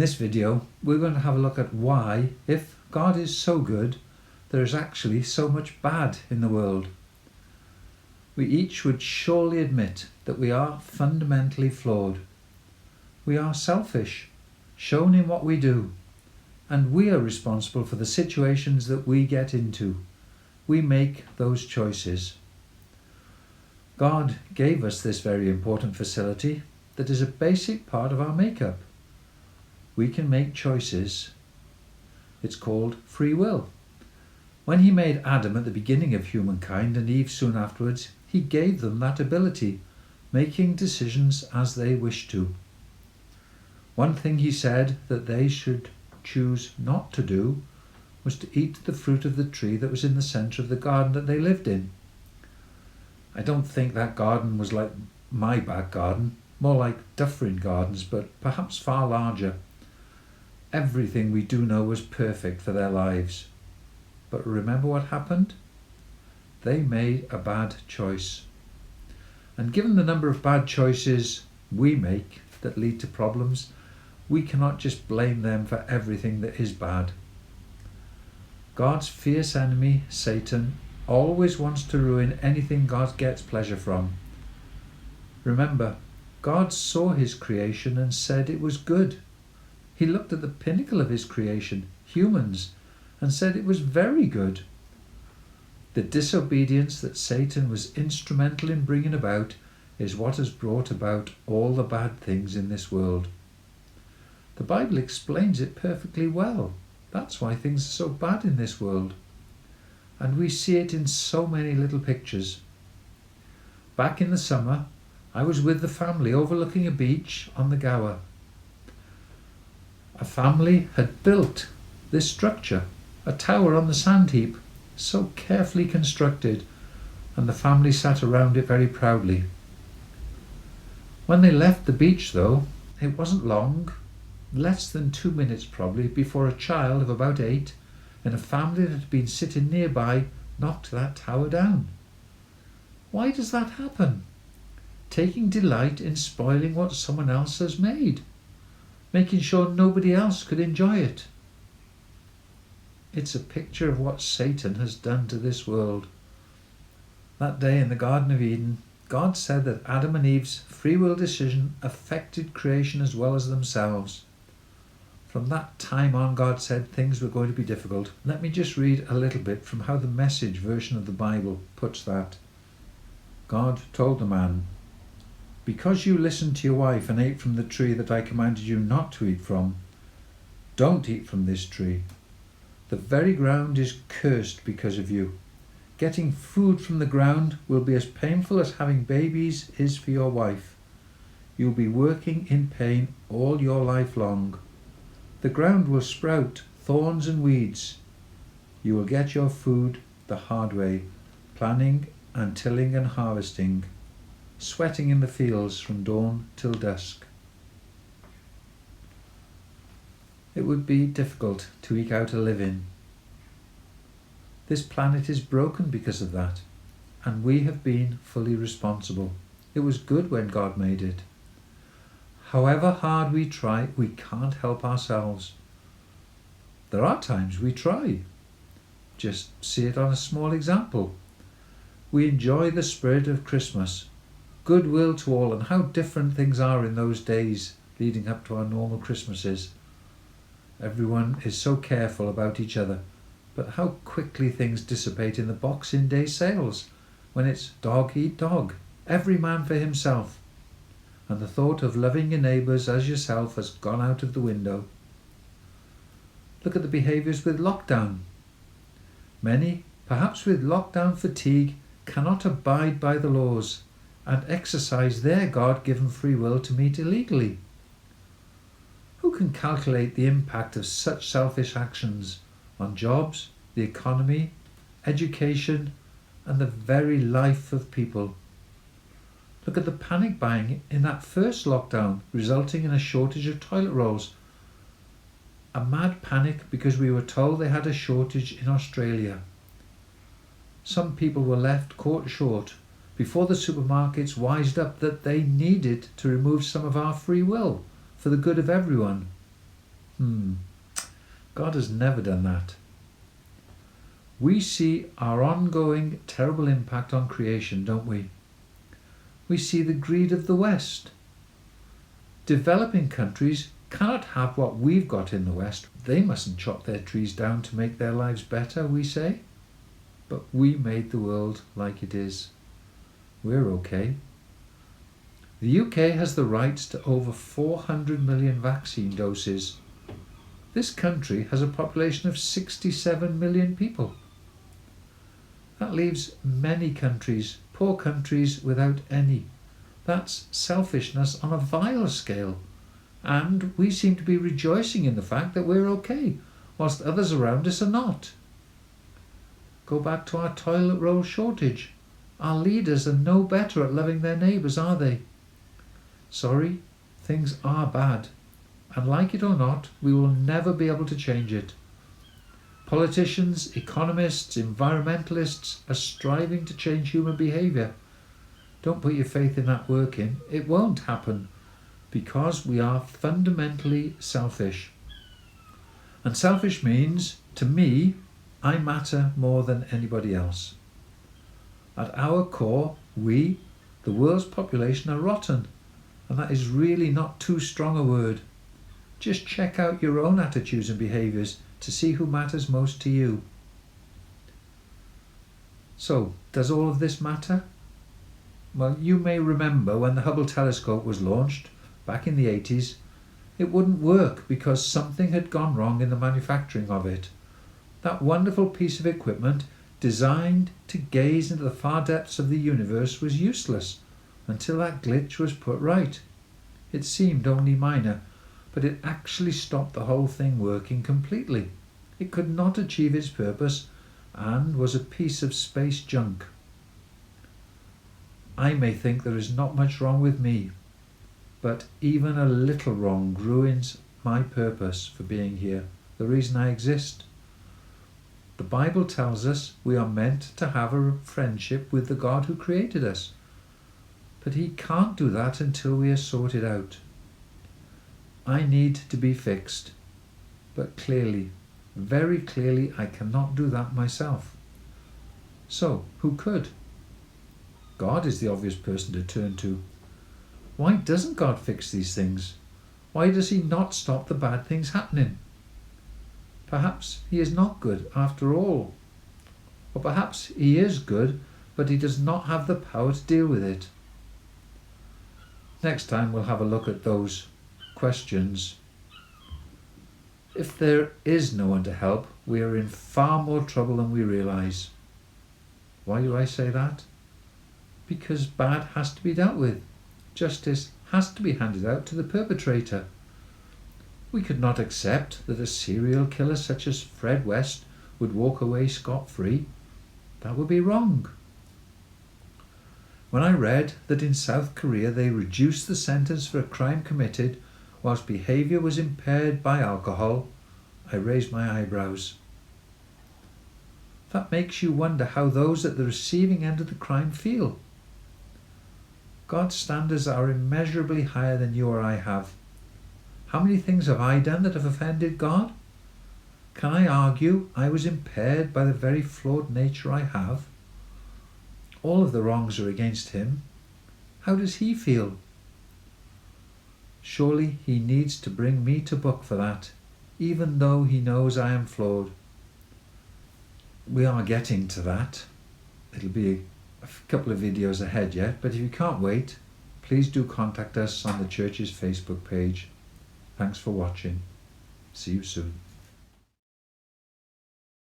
this video, we're going to have a look at why, if God is so good, there is actually so much bad in the world. We each would surely admit that we are fundamentally flawed. We are selfish, shown in what we do, and we are responsible for the situations that we get into. We make those choices. God gave us this very important facility that is a basic part of our makeup. We can make choices. It's called free will. When he made Adam at the beginning of humankind and Eve soon afterwards, he gave them that ability, making decisions as they wished to. One thing he said that they should choose not to do was to eat the fruit of the tree that was in the centre of the garden that they lived in. I don't think that garden was like my back garden, more like Dufferin Gardens, but perhaps far larger. Everything we do know was perfect for their lives. But remember what happened? They made a bad choice. And given the number of bad choices we make that lead to problems, we cannot just blame them for everything that is bad. God's fierce enemy, Satan, always wants to ruin anything God gets pleasure from. Remember, God saw his creation and said it was good. He looked at the pinnacle of his creation, humans, and said it was very good. The disobedience that Satan was instrumental in bringing about is what has brought about all the bad things in this world. The Bible explains it perfectly well. That's why things are so bad in this world. And we see it in so many little pictures. Back in the summer, I was with the family overlooking a beach on the Gower. A family had built this structure, a tower on the sand heap, so carefully constructed, and the family sat around it very proudly. When they left the beach, though, it wasn't long, less than 2 minutes probably, before a child of about 8 in a family that had been sitting nearby knocked that tower down. Why does that happen? Taking delight in spoiling what someone else has made, making sure nobody else could enjoy it. It's a picture of what Satan has done to this world. That day in the Garden of Eden, God said that Adam and Eve's free will decision affected creation as well as themselves. From that time on, God said things were going to be difficult. Let me just read a little bit from how the Message version of the Bible puts that. God told the man, "Because you listened to your wife and ate from the tree that I commanded you not to eat from, don't eat from this tree. The very ground is cursed because of you. Getting food from the ground will be as painful as having babies is for your wife. You'll be working in pain all your life long. The ground will sprout thorns and weeds. You will get your food the hard way, planting and tilling and harvesting, sweating in the fields from dawn till dusk." It would be difficult to eke out a living. This planet is broken because of that, and we have been fully responsible. It was good when God made it. However hard we try, we can't help ourselves. There are times we try. Just see it on a small example. We enjoy the spirit of Christmas, goodwill to all, and how different things are in those days leading up to our normal Christmases. Everyone is so careful about each other, but how quickly things dissipate in the Boxing Day sales when it's dog eat dog, every man for himself, and the thought of loving your neighbours as yourself has gone out of the window. Look at the behaviours with lockdown. Many, perhaps with lockdown fatigue, cannot abide by the laws and exercise their God-given free will to meet illegally. Who can calculate the impact of such selfish actions on jobs, the economy, education, and the very life of people? Look at the panic buying in that first lockdown, resulting in a shortage of toilet rolls. A mad panic because we were told they had a shortage in Australia. Some people were left caught short before the supermarkets wised up that they needed to remove some of our free will for the good of everyone. God has never done that. We see our ongoing terrible impact on creation, don't we? We see the greed of the West. Developing countries cannot have what we've got in the West. They mustn't chop their trees down to make their lives better, we say. But we made the world like it is. We're okay. The UK has the rights to over 400 million vaccine doses. This country has a population of 67 million people. That leaves many countries, poor countries, without any. That's selfishness on a vile scale. And we seem to be rejoicing in the fact that we're okay, whilst others around us are not. Go back to our toilet roll shortage. Our leaders are no better at loving their neighbours, are they? Sorry, things are bad. And like it or not, we will never be able to change it. Politicians, economists, environmentalists are striving to change human behaviour. Don't put your faith in that working. It won't happen because we are fundamentally selfish. And selfish means, to me, I matter more than anybody else. At our core, we, the world's population, are rotten. And that is really not too strong a word. Just check out your own attitudes and behaviours to see who matters most to you. So, does all of this matter? Well, you may remember when the Hubble telescope was launched, back in the 80s, it wouldn't work because something had gone wrong in the manufacturing of it. That wonderful piece of equipment, designed to gaze into the far depths of the universe, was useless until that glitch was put right. It seemed only minor, but it actually stopped the whole thing working completely. It could not achieve its purpose and was a piece of space junk. I may think there is not much wrong with me, but even a little wrong ruins my purpose for being here, the reason I exist. The Bible tells us we are meant to have a friendship with the God who created us, but He can't do that until we are sorted out. I need to be fixed, but clearly, very clearly, I cannot do that myself. So, who could? God is the obvious person to turn to. Why doesn't God fix these things? Why does He not stop the bad things happening? Perhaps He is not good after all. Or perhaps He is good, but He does not have the power to deal with it. Next time we'll have a look at those questions. If there is no one to help, we are in far more trouble than we realise. Why do I say that? Because bad has to be dealt with. Justice has to be handed out to the perpetrator. We could not accept that a serial killer such as Fred West would walk away scot-free. That would be wrong. When I read that in South Korea they reduced the sentence for a crime committed whilst behaviour was impaired by alcohol, I raised my eyebrows. That makes you wonder how those at the receiving end of the crime feel. God's standards are immeasurably higher than you or I have. How many things have I done that have offended God? Can I argue I was impaired by the very flawed nature I have? All of the wrongs are against Him. How does He feel? Surely He needs to bring me to book for that, even though He knows I am flawed. We are getting to that. It'll be a couple of videos ahead yet, but if you can't wait, please do contact us on the church's Facebook page. Thanks for watching. See you soon.